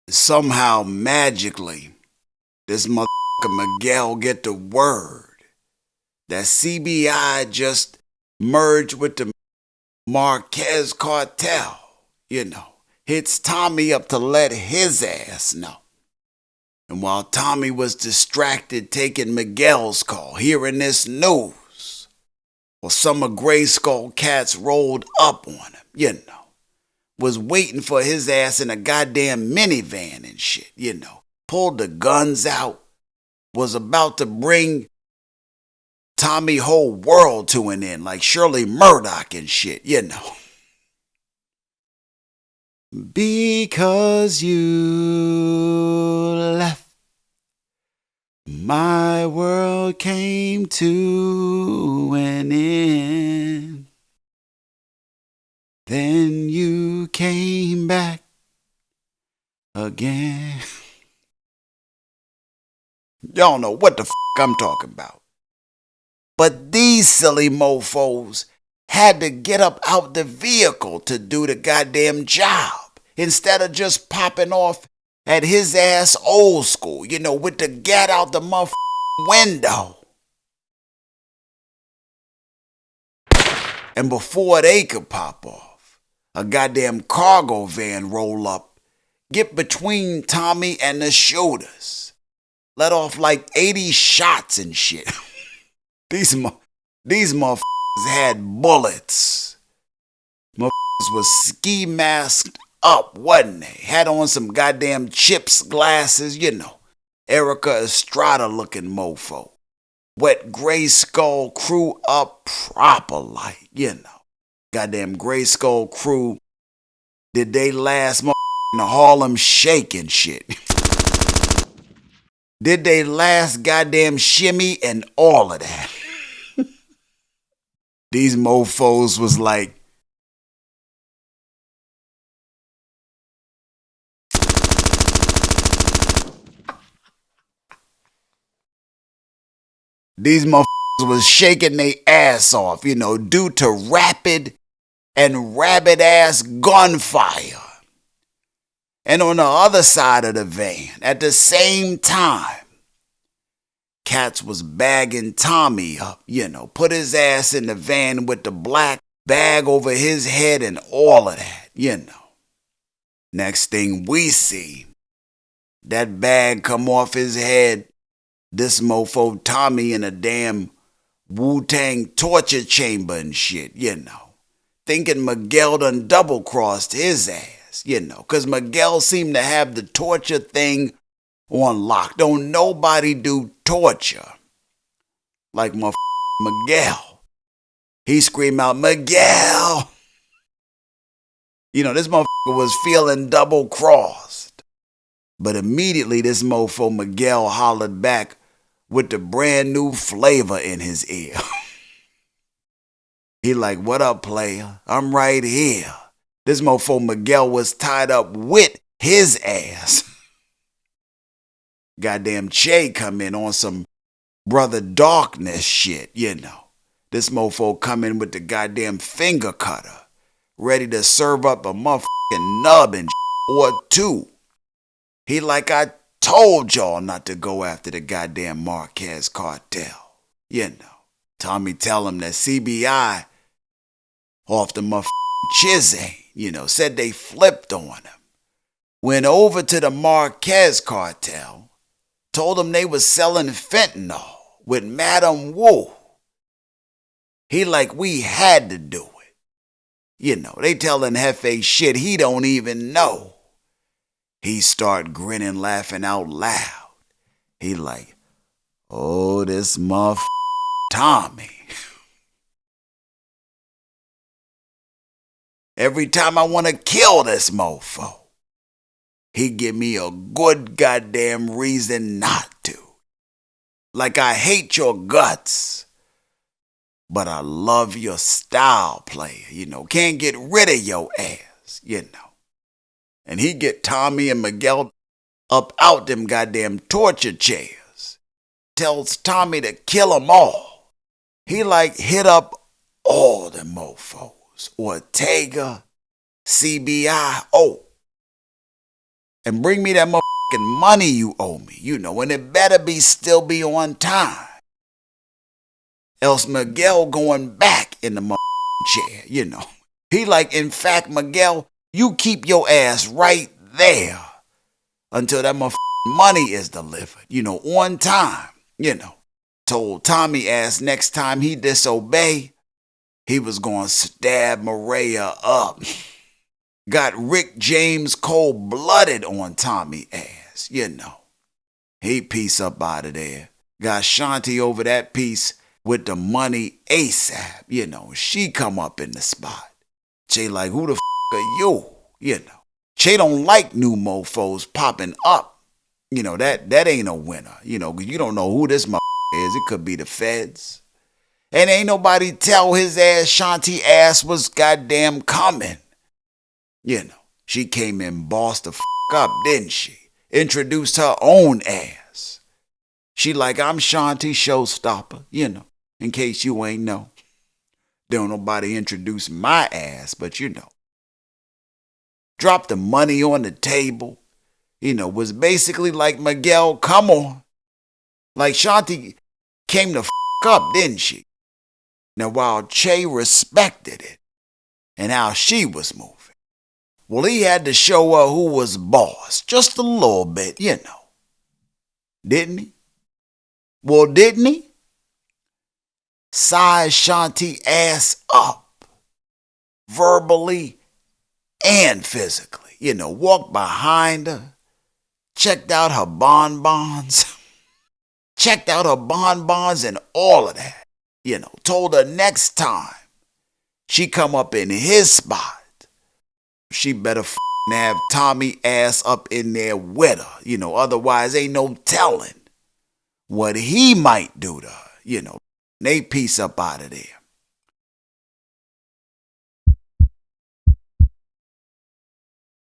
Somehow, magically, this motherfucker Miguel get the word that CBI just merged with the Marquez Cartel, hits Tommy up to let his ass know. And while Tommy was distracted taking Miguel's call, hearing this news, well, some of Gray Skull cats rolled up on him, was waiting for his ass in a goddamn minivan and shit, pulled the guns out, was about to bring Tommy whole world to an end, like Shirley Murdoch and shit, Because you left, my world came to an end. Then you came back again. Y'all know what the f*** I'm talking about. But these silly mofos had to get up out the vehicle to do the goddamn job instead of just popping off at his ass old school, with the gat out the motherfucking window. And before they could pop off, a goddamn cargo van roll up, get between Tommy and the shooters, let off like 80 shots and shit. These motherfuckers had bullets. Motherfuckers was ski masked up, wasn't they? Had on some goddamn Chips glasses, Erica Estrada looking mofo. Wet Gray Skull crew up proper like, Goddamn Gray Skull crew, did they last in the Harlem Shake and shit? Did they last goddamn shimmy and all of that? These mofos was like, these motherfuckers was shaking their ass off, due to rapid and rabid ass gunfire. And on the other side of the van, at the same time, cats was bagging Tommy up, put his ass in the van with the black bag over his head and all of that, Next thing we see, that bag come off his head, this mofo Tommy in a damn Wu-Tang torture chamber and shit, Thinking Miguel done double-crossed his ass. Because Miguel seemed to have the torture thing on lock. Don't nobody do torture like Miguel. He screamed out, Miguel! This motherfucker was feeling double-crossed. But immediately this mofo Miguel hollered back with the brand new flavor in his ear. He like, what up, player? I'm right here. This mofo Miguel was tied up with his ass. Goddamn Che come in on some Brother Darkness shit, This mofo come in with the goddamn finger cutter, ready to serve up a motherfucking nub and or two. He like, I told y'all not to go after the goddamn Marquez Cartel, Tommy tell him that CBI off the motherfucking Chizane, said they flipped on him. Went over to the Marquez Cartel, told them they was selling fentanyl with Madam Wu. He like, we had to do it. They telling Hefe shit he don't even know. He start grinning, laughing out loud. He like, oh, this motherfucker Tommy. Every time I want to kill this mofo, he give me a good goddamn reason not to. Like I hate your guts, but I love your style, player. Can't get rid of your ass, And he get Tommy and Miguel up out them goddamn torture chairs. Tells Tommy to kill them all. He like hit up all the mofos. Ortega, CBI, and bring me that motherfucking money you owe me, and it better still be on time. Else Miguel going back in the chair, He like, in fact, Miguel, you keep your ass right there until that money is delivered, on time, Told Tommy ass next time he disobey, he was going to stab Maria up. Got Rick James cold-blooded on Tommy ass, He piece up out of there. Got Shanti over that piece with the money ASAP, She come up in the spot. Che like, who the are you? Che don't like new mofos popping up. That ain't a winner, 'cause you don't know who this is. It could be the feds. And ain't nobody tell his ass Shanti ass was goddamn coming. She came in bossed the up, didn't she? Introduced her own ass. She like, I'm Shanti Showstopper, in case you ain't know. Don't nobody introduce my ass, but Dropped the money on the table. Was basically like, Miguel, come on. Like Shanti came to up, didn't she? Now while Che respected it and how she was moving, well, he had to show her who was boss, just a little bit, Didn't he? Well, didn't he? Size Shanti ass up, verbally and physically. Walked behind her, checked out her bonbons, and all of that. Told her next time she come up in his spot, she better have Tommy ass up in there with her. Otherwise ain't no telling what he might do to her. They piece up out of there.